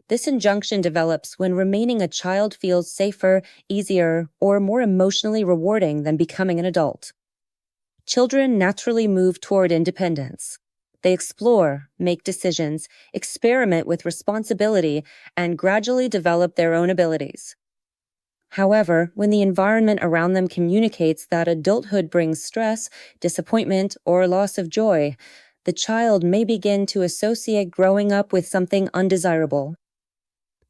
This injunction develops when remaining a child feels safer, easier, or more emotionally rewarding than becoming an adult. Children naturally move toward independence. They explore, make decisions, experiment with responsibility, and gradually develop their own abilities. However, when the environment around them communicates that adulthood brings stress, disappointment, or loss of joy, the child may begin to associate growing up with something undesirable.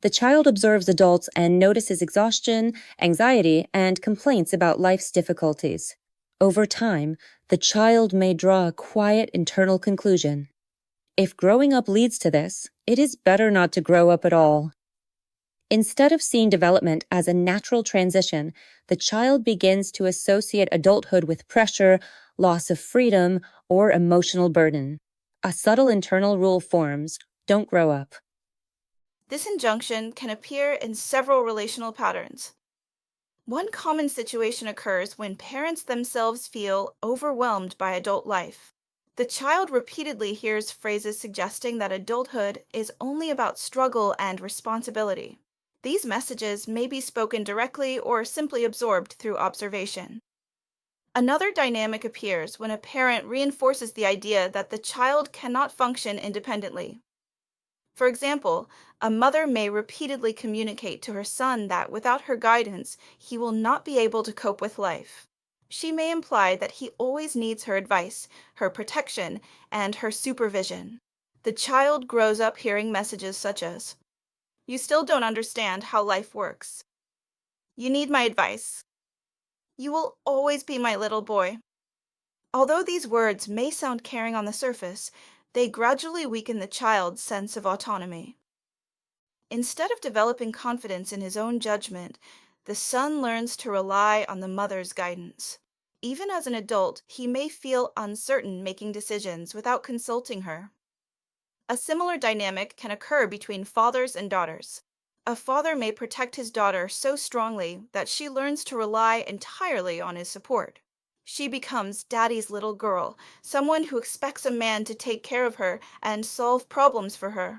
The child observes adults and notices exhaustion, anxiety, and complaints about life's difficulties. Over time, the child may draw a quiet internal conclusion. If growing up leads to this, it is better not to grow up at all. Instead of seeing development as a natural transition, the child begins to associate adulthood with pressure, loss of freedom, or emotional burden. A subtle internal rule forms: don't grow up. This injunction can appear in several relational patterns. One common situation occurs when parents themselves feel overwhelmed by adult life. The child repeatedly hears phrases suggesting that adulthood is only about struggle and responsibility. These messages may be spoken directly or simply absorbed through observation. Another dynamic appears when a parent reinforces the idea that the child cannot function independently. For example, a mother may repeatedly communicate to her son that without her guidance, he will not be able to cope with life. She may imply that he always needs her advice, her protection, and her supervision. The child grows up hearing messages such as, "You still don't understand how life works. You need my advice. You will always be my little boy." Although these words may sound caring on the surface, they gradually weaken the child's sense of autonomy. Instead of developing confidence in his own judgment, the son learns to rely on the mother's guidance. Even as an adult, he may feel uncertain making decisions without consulting her. A similar dynamic can occur between fathers and daughters. A father may protect his daughter so strongly that she learns to rely entirely on his support. She becomes daddy's little girl, someone who expects a man to take care of her and solve problems for her.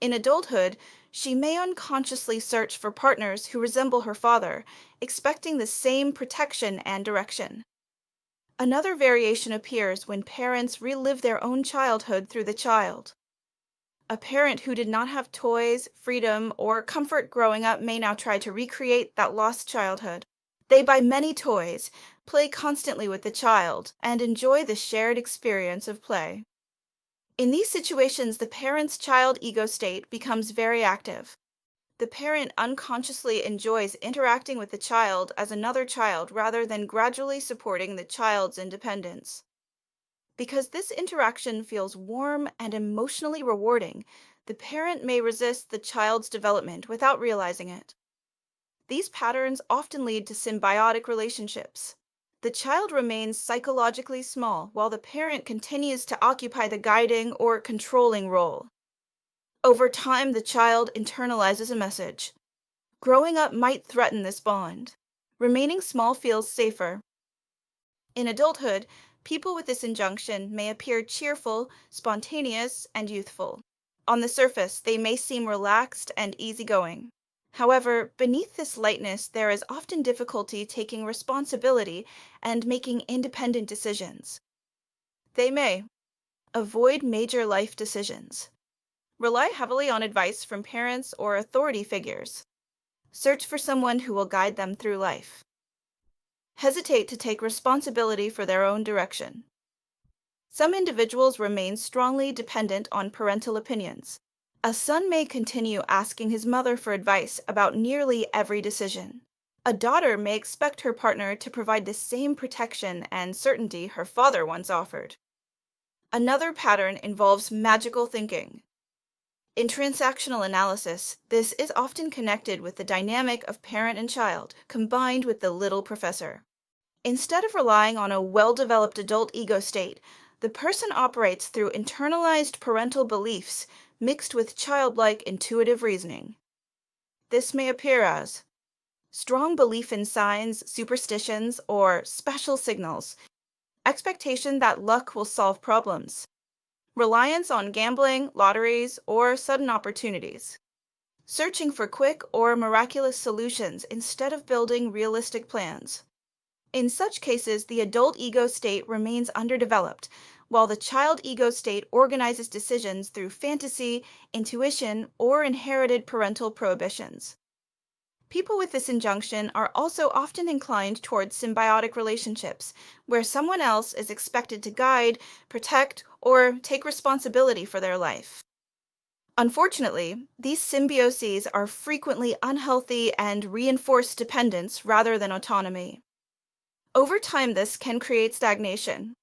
In adulthood, she may unconsciously search for partners who resemble her father, expecting the same protection and direction. Another variation appears when parents relive their own childhood through the child. A parent who did not have toys, freedom, or comfort growing up may now try to recreate that lost childhood. They buy many toys, play constantly with the child, and enjoy the shared experience of play. In these situations, the parent's child ego state becomes very active. The parent unconsciously enjoys interacting with the child as another child rather than gradually supporting the child's independence. Because this interaction feels warm and emotionally rewarding, the parent may resist the child's development without realizing it. These patterns often lead to symbiotic relationships. The child remains psychologically small while the parent continues to occupy the guiding or controlling role. Over time, the child internalizes a message. Growing up might threaten this bond. Remaining small feels safer. In adulthood, people with this injunction may appear cheerful, spontaneous, and youthful. On the surface, they may seem relaxed and easygoing. However, beneath this lightness, there is often difficulty taking responsibility and making independent decisions. They may avoid major life decisions, rely heavily on advice from parents or authority figures, search for someone who will guide them through life, hesitate to take responsibility for their own direction. Some individuals remain strongly dependent on parental opinions. A son may continue asking his mother for advice about nearly every decision. A daughter may expect her partner to provide the same protection and certainty her father once offered. Another pattern involves magical thinking. In transactional analysis, this is often connected with the dynamic of parent and child, combined with the little professor. Instead of relying on a well-developed adult ego state, the person operates through internalized parental beliefs mixed with childlike intuitive reasoning. This may appear as strong belief in signs, superstitions, or special signals, expectation that luck will solve problems, reliance on gambling, lotteries, or sudden opportunities. searching for quick or miraculous solutions instead of building realistic plans. In such cases, the adult ego state remains underdeveloped, while the child ego state organizes decisions through fantasy, intuition, or inherited parental prohibitions. People with this injunction are also often inclined towards symbiotic relationships, where someone else is expected to guide, protect, or take responsibility for their life. Unfortunately, these symbioses are frequently unhealthy and reinforce dependence rather than autonomy. Over time, this can create stagnation.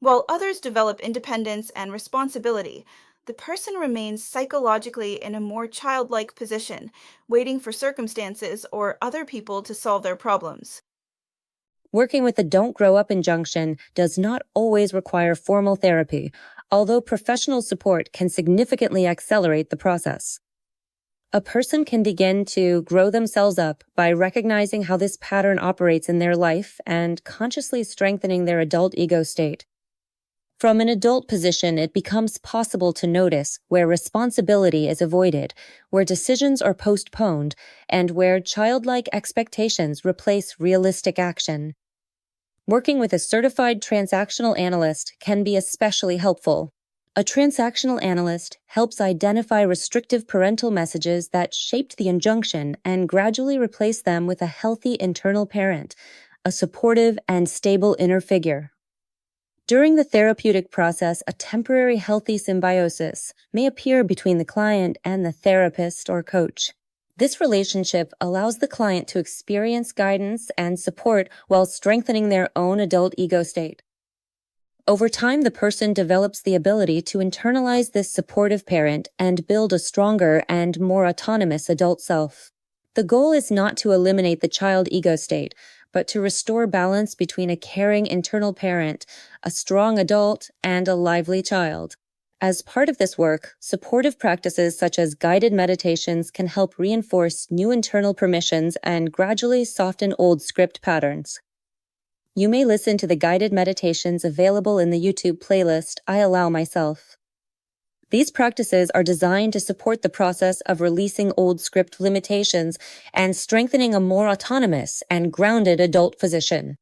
While others develop independence and responsibility, the person remains psychologically in a more childlike position, waiting for circumstances or other people to solve their problems. Working with the Don't Grow Up injunction does not always require formal therapy, although professional support can significantly accelerate the process. A person can begin to grow themselves up by recognizing how this pattern operates in their life and consciously strengthening their adult ego state. From an adult position, it becomes possible to notice where responsibility is avoided, where decisions are postponed, and where childlike expectations replace realistic action. Working with a certified transactional analyst can be especially helpful. A transactional analyst helps identify restrictive parental messages that shaped the injunction and gradually replace them with a healthy internal parent, a supportive and stable inner figure. During the therapeutic process, a temporary healthy symbiosis may appear between the client and the therapist or coach. This relationship allows the client to experience guidance and support while strengthening their own adult ego state. Over time, the person develops the ability to internalize this supportive parent and build a stronger and more autonomous adult self. The goal is not to eliminate the child ego state, but to restore balance between a caring internal parent, a strong adult, and a lively child. As part of this work, supportive practices such as guided meditations can help reinforce new internal permissions and gradually soften old script patterns. You may listen to the guided meditations available in the YouTube playlist I Allow Myself. These practices are designed to support the process of releasing old script limitations and strengthening a more autonomous and grounded adult position.